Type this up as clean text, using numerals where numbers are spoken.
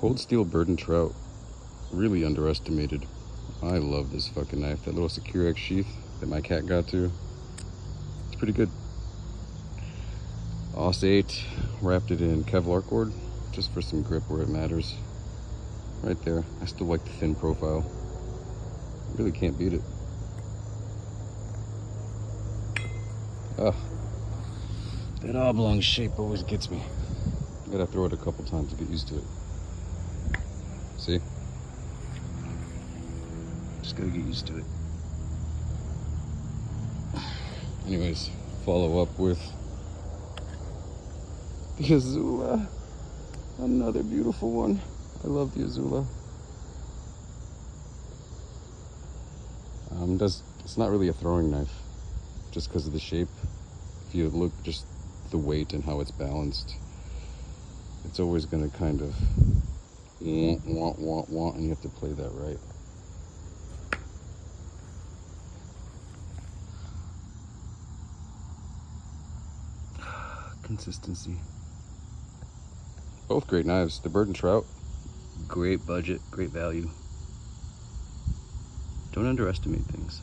Cold steel burden trout. Really underestimated. I love this fucking knife. That little Secure X sheath that my cat got to. It's pretty good. Os 8, wrapped it in Kevlar cord, just for some grip where it matters. Right there. I still like the thin profile. Really can't beat it. Oh, that oblong shape always gets me. I gotta throw it a couple times to get used to it. See? Just gotta get used to it. Anyways, follow up with the Izula. Another beautiful one. I love the Izula. It's not really a throwing knife, just because of the shape. If you look just the weight and how it's balanced, it's always going to kind of want, and you have to play that right. Consistency. Both great knives. The Bird and Trout, great budget, great value. Don't underestimate things.